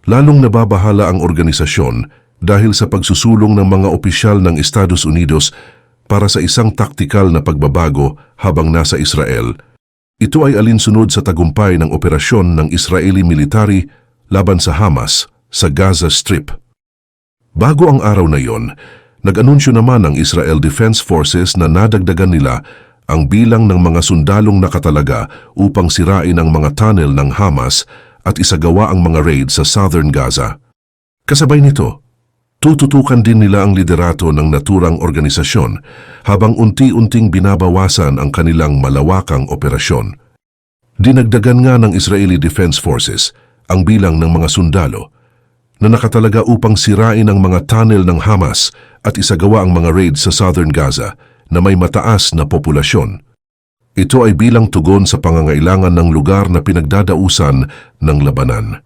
Lalong nababahala ang organisasyon dahil sa pagsusulong ng mga opisyal ng Estados Unidos para sa isang taktikal na pagbabago habang nasa Israel. Ito ay alinsunod sa tagumpay ng operasyon ng Israeli military laban sa Hamas sa Gaza Strip. Bago ang araw na iyon, nag-anunsyo naman ang Israel Defense Forces na nadagdagan nila ang bilang ng mga sundalong nakatalaga upang sirain ang mga tunnel ng Hamas at isagawa ang mga raid sa Southern Gaza. Kasabay nito, tututukan din nila ang liderato ng naturang organisasyon habang unti-unting binabawasan ang kanilang malawakang operasyon. Dinagdagan nga ng Israeli Defense Forces ang bilang ng mga sundalo na nakatalaga upang sirain ang mga tunnel ng Hamas at isagawa ang mga raid sa Southern Gaza na may mataas na populasyon. Ito ay bilang tugon sa pangangailangan ng lugar na pinagdadausan ng labanan.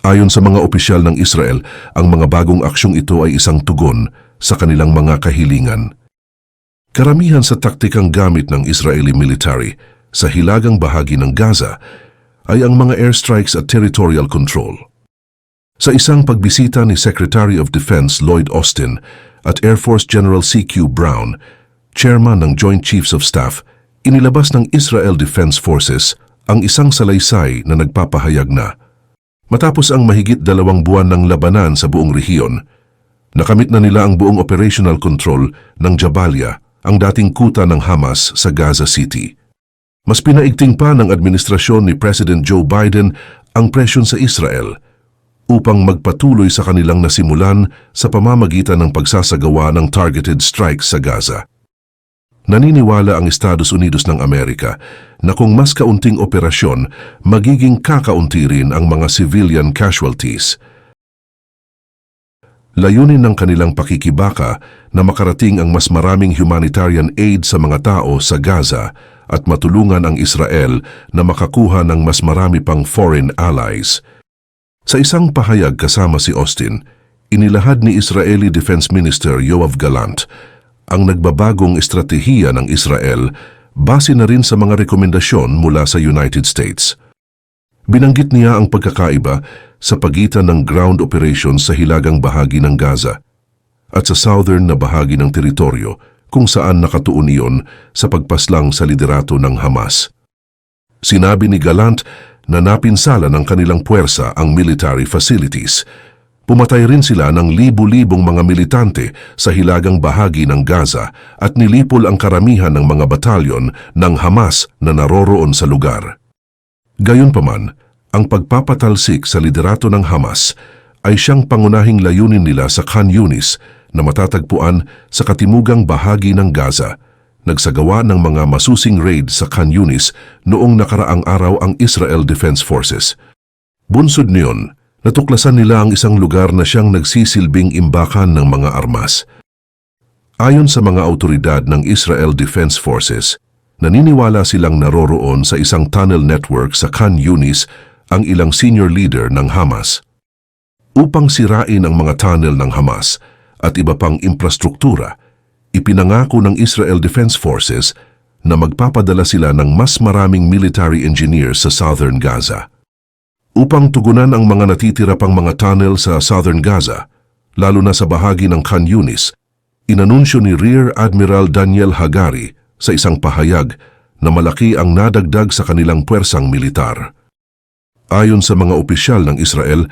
Ayon sa mga opisyal ng Israel, ang mga bagong aksyong ito ay isang tugon sa kanilang mga kahilingan. Karamihan sa taktikang gamit ng Israeli military sa hilagang bahagi ng Gaza ay ang mga airstrikes at territorial control. Sa isang pagbisita ni Secretary of Defense Lloyd Austin at Air Force General C.Q. Brown, chairman ng Joint Chiefs of Staff, inilabas ng Israel Defense Forces ang isang salaysay na nagpapahayag na matapos ang mahigit 2 buwan ng labanan sa buong rehiyon, nakamit na nila ang buong operational control ng Jabalia, ang dating kuta ng Hamas sa Gaza City. Mas pinaigting pa ng administrasyon ni President Joe Biden ang presyon sa Israel upang magpatuloy sa kanilang nasimulan sa pamamagitan ng pagsasagawa ng targeted strikes sa Gaza. Naniniwala ang Estados Unidos ng Amerika na kung mas kaunting operasyon, magiging kakaunti rin ang mga civilian casualties. Layunin ng kanilang pakikibaka na makarating ang mas maraming humanitarian aid sa mga tao sa Gaza at matulungan ang Israel na makakuha ng mas marami pang foreign allies. Sa isang pahayag kasama si Austin, inilahad ni Israeli Defense Minister Yoav Gallant ang nagbabagong estratehiya ng Israel base na rin sa mga rekomendasyon mula sa United States. Binanggit niya ang pagkakaiba sa pagitan ng ground operations sa hilagang bahagi ng Gaza at sa southern na bahagi ng teritoryo kung saan nakatuon iyon sa pagpaslang sa liderato ng Hamas. Sinabi ni Gallant na napinsala ng kanilang puwersa ang military facilities. Pumatay rin sila ng libu-libong mga militante sa hilagang bahagi ng Gaza at nilipol ang karamihan ng mga batalyon ng Hamas na naroroon sa lugar. Gayunpaman, ang pagpapatalsik sa liderato ng Hamas ay siyang pangunahing layunin nila sa Khan Yunis na matatagpuan sa katimugang bahagi ng Gaza. Nagsagawa ng mga masusing raid sa Khan Yunis noong nakaraang araw ang Israel Defense Forces. Bunsod niyon, natuklasan nila ang isang lugar na siyang nagsisilbing imbakan ng mga armas. Ayon sa mga autoridad ng Israel Defense Forces, naniniwala silang naroroon sa isang tunnel network sa Khan Yunis ang ilang senior leader ng Hamas. Upang sirain ang mga tunnel ng Hamas at iba pang infrastruktura, ipinangako ng Israel Defense Forces na magpapadala sila ng mas maraming military engineers sa Southern Gaza. Upang tugunan ang mga natitira pang mga tunnel sa Southern Gaza, lalo na sa bahagi ng Khan Yunis, inanunsyo ni Rear Admiral Daniel Hagari sa isang pahayag na malaki ang nadagdag sa kanilang puwersang militar. Ayon sa mga opisyal ng Israel,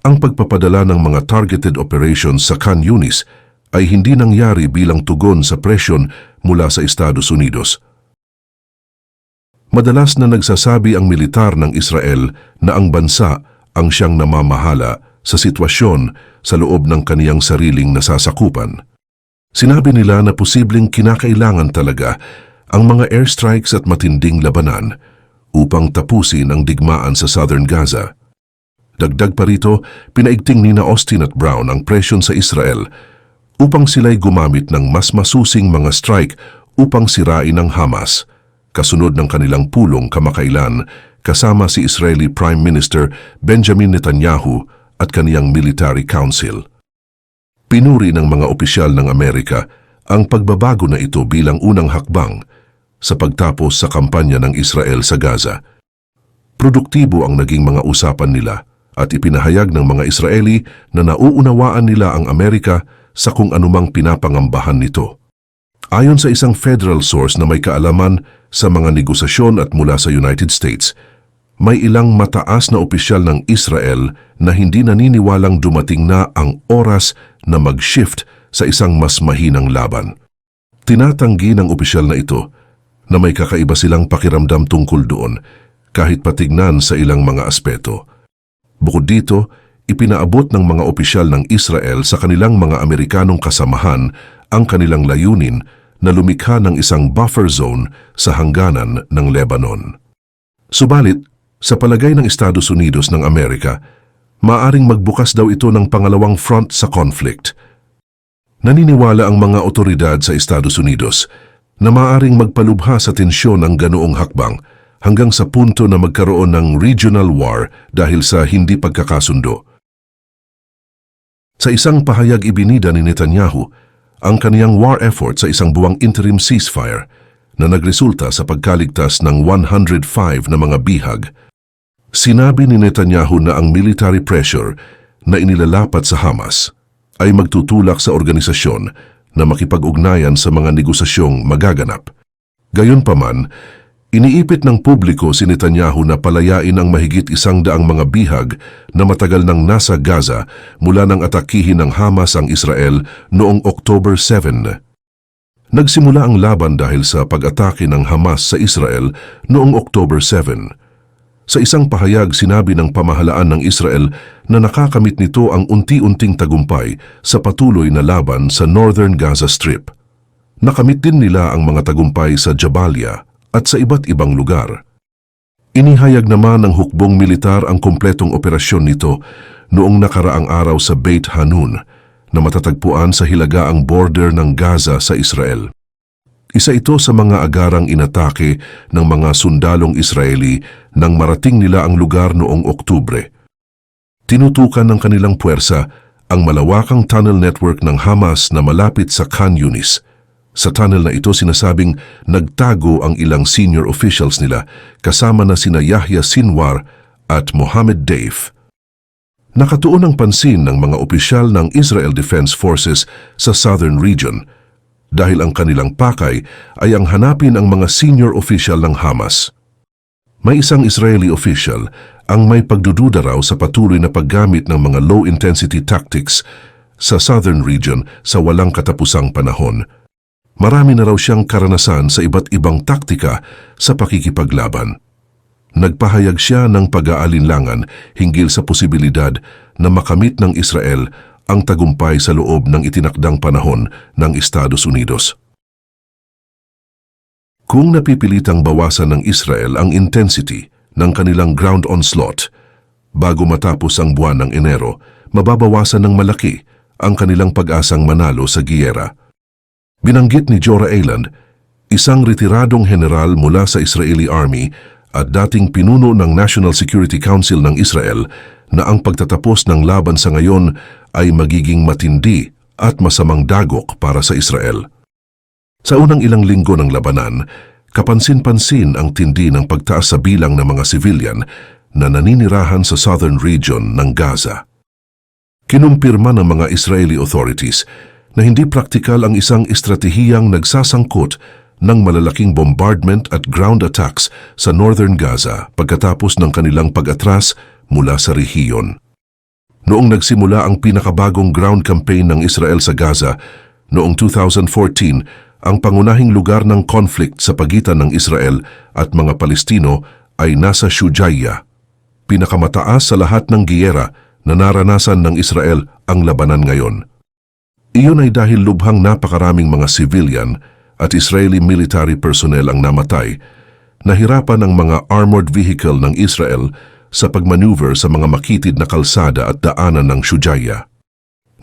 ang pagpapadala ng mga targeted operations sa Khan Yunis ay hindi nangyari bilang tugon sa presyon mula sa Estados Unidos. Madalas na nagsasabi ang militar ng Israel na ang bansa ang siyang namamahala sa sitwasyon sa loob ng kaniyang sariling nasasakupan. Sinabi nila na posibleng kinakailangan talaga ang mga airstrikes at matinding labanan upang tapusin ang digmaan sa Southern Gaza. Dagdag pa rito, pinaigting ni Austin at Brown ang presyon sa Israel upang sila'y gumamit ng mas masusing mga strike upang sirain ang Hamas, kasunod ng kanilang pulong kamakailan kasama si Israeli Prime Minister Benjamin Netanyahu at kaniyang military council. Pinuri ng mga opisyal ng Amerika ang pagbabago na ito bilang unang hakbang sa pagtapos sa kampanya ng Israel sa Gaza. Produktibo ang naging mga usapan nila at ipinahayag ng mga Israeli na nauunawaan nila ang Amerika sa kung anumang pinapangambahan nito. Ayon sa isang federal source na may kaalaman sa mga negosasyon at mula sa United States, may ilang mataas na opisyal ng Israel na hindi naniniwalang dumating na ang oras na mag-shift sa isang mas mahinang laban. Tinatanggi ng opisyal na ito na may kakaiba silang pakiramdam tungkol doon kahit patignan sa ilang mga aspeto. Bukod dito, ipinaabot ng mga opisyal ng Israel sa kanilang mga Amerikanong kasamahan ang kanilang layunin na lumikha ng isang buffer zone sa hangganan ng Lebanon. Subalit, sa palagay ng Estados Unidos ng Amerika, maaring magbukas daw ito ng pangalawang front sa conflict. Naniniwala ang mga otoridad sa Estados Unidos na maaring magpalubha sa tensyon ang ganoong hakbang hanggang sa punto na magkaroon ng regional war dahil sa hindi pagkakasundo. Sa isang pahayag ibinida ni Netanyahu ang kaniyang war effort sa isang buwang interim ceasefire na nagresulta sa pagkaligtas ng 105 na mga bihag. Sinabi ni Netanyahu na ang military pressure na inilalapat sa Hamas ay magtutulak sa organisasyon na makipag-ugnayan sa mga negosasyong magaganap. Gayunpaman, iniipit ng publiko si Netanyahu na palayain ang mahigit 100 mga bihag na matagal nang nasa Gaza mula nang atakihin ng Hamas ang Israel noong October 7. Nagsimula ang laban dahil sa pag-atake ng Hamas sa Israel noong October 7. Sa isang pahayag, sinabi ng pamahalaan ng Israel na nakakamit nito ang unti-unting tagumpay sa patuloy na laban sa Northern Gaza Strip. Nakamit din nila ang mga tagumpay sa Jabalia at sa iba't ibang lugar. Inihayag naman ng hukbong militar ang kumpletong operasyon nito noong nakaraang araw sa Beit Hanun na matatagpuan sa hilagaang border ng Gaza sa Israel. Isa ito sa mga agarang inatake ng mga sundalong Israeli nang marating nila ang lugar noong Oktubre. Tinutukan ng kanilang puwersa ang malawakang tunnel network ng Hamas na malapit sa Khan Yunis. Sa tunnel na ito sinasabing nagtago ang ilang senior officials nila kasama na sina Yahya Sinwar at Mohammed Deif. Nakatuon ang pansin ng mga opisyal ng Israel Defense Forces sa Southern Region dahil ang kanilang pakay ay ang hanapin ang mga senior official ng Hamas. May isang Israeli official ang may pagdududa raw sa patuloy na paggamit ng mga low-intensity tactics sa Southern Region sa walang katapusang panahon. Marami na raw siyang karanasan sa iba't ibang taktika sa pakikipaglaban. Nagpahayag siya ng pag-aalinlangan hinggil sa posibilidad na makamit ng Israel ang tagumpay sa loob ng itinakdang panahon ng Estados Unidos. Kung napipilitang bawasan ng Israel ang intensity ng kanilang ground onslaught bago matapos ang buwan ng Enero, mababawasan ng malaki ang kanilang pag-asang manalo sa giyera. Binanggit ni Giora Eiland, isang retiradong general mula sa Israeli Army at dating pinuno ng National Security Council ng Israel, na ang pagtatapos ng laban sa ngayon ay magiging matindi at masamang dagok para sa Israel. Sa unang ilang linggo ng labanan, kapansin-pansin ang tindi ng pagtaas sa bilang ng mga civilian na naninirahan sa southern region ng Gaza. Kinumpirma ng mga Israeli authorities na hindi praktikal ang isang estratehiyang nagsasangkot ng malalaking bombardment at ground attacks sa northern Gaza pagkatapos ng kanilang pag-atras mula sa rehiyon. Noong nagsimula ang pinakabagong ground campaign ng Israel sa Gaza noong 2014, ang pangunahing lugar ng conflict sa pagitan ng Israel at mga Palestino ay nasa Shujaiya, pinakamataas sa lahat ng giyera na naranasan ng Israel ang labanan ngayon. Iyon ay dahil lubhang napakaraming mga civilian at Israeli military personnel ang namatay, nahirapan ang mga armored vehicle ng Israel sa pagmaneuver sa mga makitid na kalsada at daanan ng Shujaiya.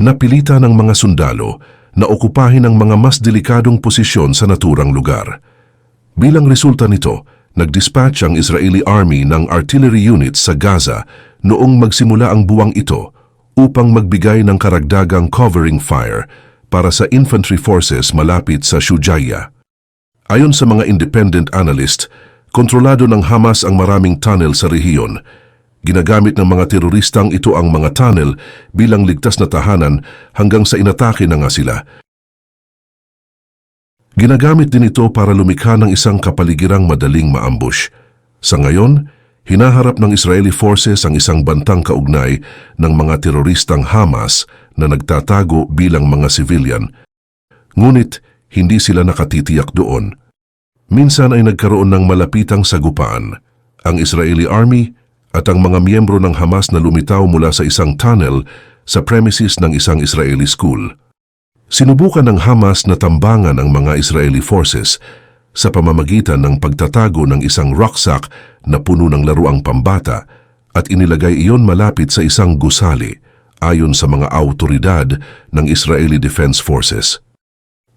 Napilita ng mga sundalo na okupahin ang mga mas delikadong posisyon sa naturang lugar. Bilang resulta nito, nag-dispatch ang Israeli Army ng artillery units sa Gaza noong magsimula ang buwang ito upang magbigay ng karagdagang covering fire para sa infantry forces malapit sa Shujaiya. Ayon sa mga independent analyst, kontrolado ng Hamas ang maraming tunnel sa rehiyon, Ginagamit ng mga teroristang ito ang mga tunnel bilang ligtas na tahanan hanggang sa inatake na nga sila. Ginagamit din ito para lumikha ng isang kapaligirang madaling maambush. Sa ngayon, hinaharap ng Israeli forces ang isang bantang kaugnay ng mga teroristang Hamas na nagtatago bilang mga civilian. Ngunit, hindi sila nakatitiyak doon. Minsan ay nagkaroon ng malapitang sagupaan. Ang Israeli Army at ang mga miyembro ng Hamas na lumitaw mula sa isang tunnel sa premises ng isang Israeli school. Sinubukan ng Hamas na tambangan ang mga Israeli forces sa pamamagitan ng pagtatago ng isang rucksack na puno ng laruang pambata at inilagay iyon malapit sa isang gusali ayon sa mga autoridad ng Israeli Defense Forces.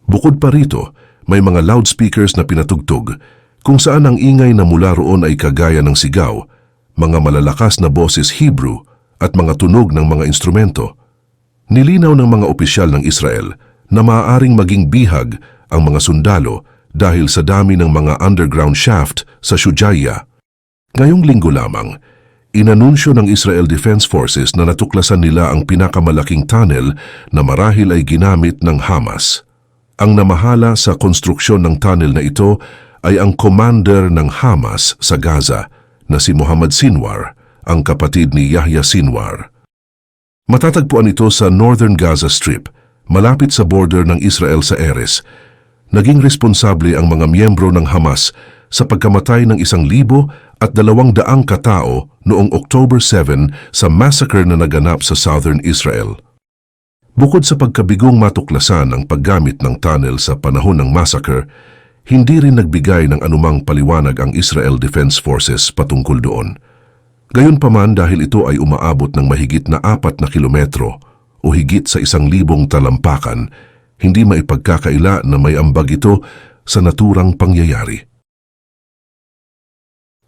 Bukod pa rito, may mga loudspeakers na pinatugtog kung saan ang ingay na mula roon ay kagaya ng sigaw, mga malalakas na boses Hebrew at mga tunog ng mga instrumento. Nilinaw ng mga opisyal ng Israel na maaaring maging bihag ang mga sundalo dahil sa dami ng mga underground shaft sa Shujaiya. Ngayong linggo lamang, inanunsyo ng Israel Defense Forces na natuklasan nila ang pinakamalaking tunnel na marahil ay ginamit ng Hamas. Ang namahala sa konstruksyon ng tunnel na ito ay ang commander ng Hamas sa Gaza na si Muhammad Sinwar, ang kapatid ni Yahya Sinwar. Matatagpuan ito sa Northern Gaza Strip, malapit sa border ng Israel sa Erez. Naging responsable ang mga miyembro ng Hamas sa pagkamatay ng 1,200 katao noong October 7 sa massacre na naganap sa Southern Israel. Bukod sa pagkabigong matuklasan ang paggamit ng tunnel sa panahon ng massacre, hindi rin nagbigay ng anumang paliwanag ang Israel Defense Forces patungkol doon. Gayunpaman dahil ito ay umaabot ng mahigit na 4 na kilometro o higit sa 1,000 talampakan, hindi maipagkakaila na may ambag ito sa naturang pangyayari.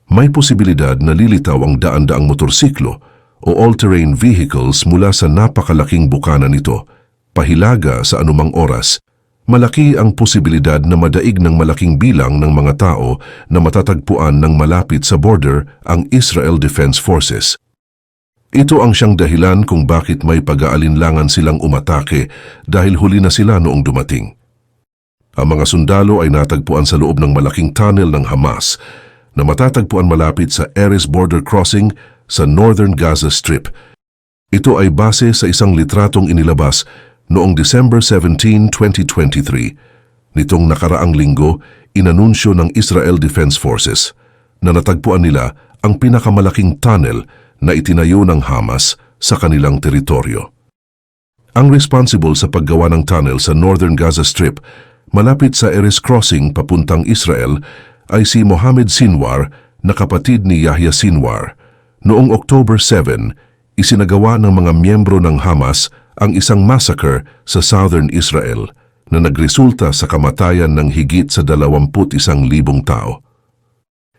May posibilidad na lilitaw ang daan-daang motorsiklo o all-terrain vehicles mula sa napakalaking bukana nito, pahilaga sa anumang oras. Malaki ang posibilidad na madaig ng malaking bilang ng mga tao na matatagpuan ng malapit sa border ang Israel Defense Forces. Ito ang siyang dahilan kung bakit may pag-aalinlangan silang umatake dahil huli na sila noong dumating. Ang mga sundalo ay natagpuan sa loob ng malaking tunnel ng Hamas na matatagpuan malapit sa Erez border crossing sa Northern Gaza Strip. Ito ay base sa isang litratong inilabas noong December 17, 2023, nitong nakaraang linggo, inanunsyo ng Israel Defense Forces na natagpuan nila ang pinakamalaking tunnel na itinayo ng Hamas sa kanilang teritoryo. Ang responsible sa paggawa ng tunnel sa Northern Gaza Strip, malapit sa Erez Crossing papuntang Israel, ay si Mohammed Sinwar na kapatid ni Yahya Sinwar. Noong October 7, isinagawa ng mga miyembro ng Hamas ang isang massacre sa Southern Israel na nagresulta sa kamatayan ng higit sa 21,000 tao.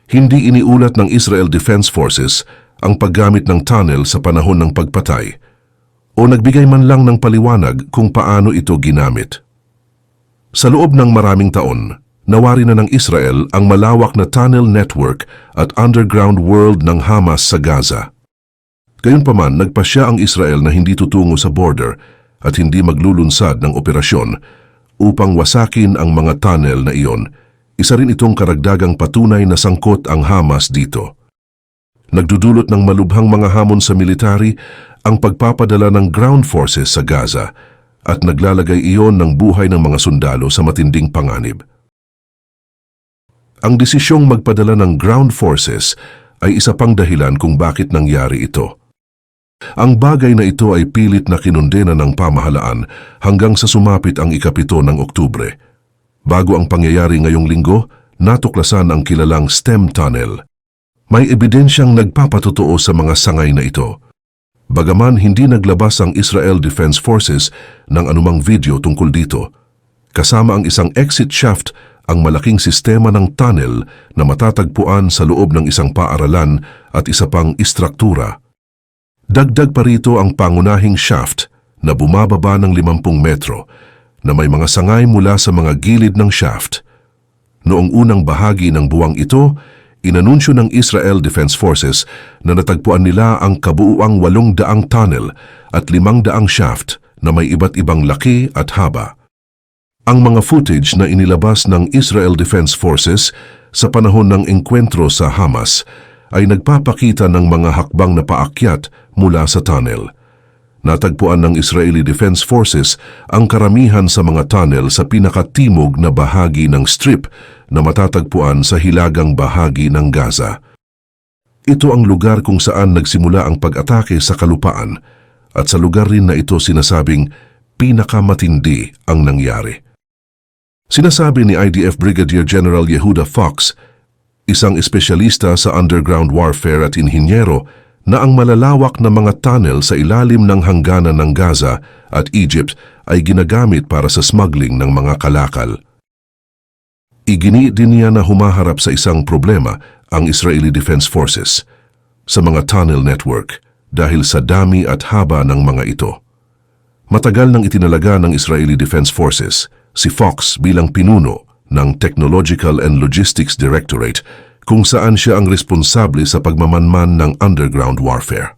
Hindi iniulat ng Israel Defense Forces ang paggamit ng tunnel sa panahon ng pagpatay o nagbigay man lang ng paliwanag kung paano ito ginamit. Sa loob ng maraming taon, nawari na ng Israel ang malawak na tunnel network at underground world ng Hamas sa Gaza. Gayunpaman, nagpasya ang Israel na hindi tutungo sa border at hindi maglulunsad ng operasyon upang wasakin ang mga tunnel na iyon. Isa rin itong karagdagang patunay na sangkot ang Hamas dito. Nagdudulot ng malubhang mga hamon sa military ang pagpapadala ng ground forces sa Gaza at naglalagay iyon ng buhay ng mga sundalo sa matinding panganib. Ang desisyong magpadala ng ground forces ay isa pang dahilan kung bakit nangyari ito. Ang bagay na ito ay pilit na kinundena ng pamahalaan hanggang sa sumapit ang ika-7 ng Oktubre. Bago ang pangyayari ngayong linggo, natuklasan ang kilalang STEM Tunnel. May ebidensyang nagpapatotoo sa mga sangay na ito. Bagaman hindi naglabas ang Israel Defense Forces ng anumang video tungkol dito, kasama ang isang exit shaft ang malaking sistema ng tunnel na matatagpuan sa loob ng isang paaralan at isa pang istruktura. Dagdag pa rito ang pangunahing shaft na bumababa ng 50 metro na may mga sangay mula sa mga gilid ng shaft. Noong unang bahagi ng buwang ito, inanunsyo ng Israel Defense Forces na natagpuan nila ang kabuuang 800 tunnel at 500 shaft na may iba't ibang laki at haba. Ang mga footage na inilabas ng Israel Defense Forces sa panahon ng engkwentro sa Hamas ay nagpapakita ng mga hakbang na paakyat mula sa tunnel. Natagpuan ng Israeli Defense Forces ang karamihan sa mga tunnel sa pinakatimog na bahagi ng strip na matatagpuan sa hilagang bahagi ng Gaza. Ito ang lugar kung saan nagsimula ang pag-atake sa kalupaan at sa lugar rin na ito sinasabing pinakamatindi ang nangyari. Sinasabi ni IDF Brigadier General Yehuda Fox, isang espesyalista sa underground warfare at inhinyero, na ang malalawak na mga tunnel sa ilalim ng hangganan ng Gaza at Egypt ay ginagamit para sa smuggling ng mga kalakal. Igini din niya na humaharap sa isang problema ang Israeli Defense Forces sa mga tunnel network dahil sa dami at haba ng mga ito. Matagal nang itinalaga ng Israeli Defense Forces si Fox bilang pinuno ng Technological and Logistics Directorate kung saan siya ang responsable sa pagmamanman ng underground warfare.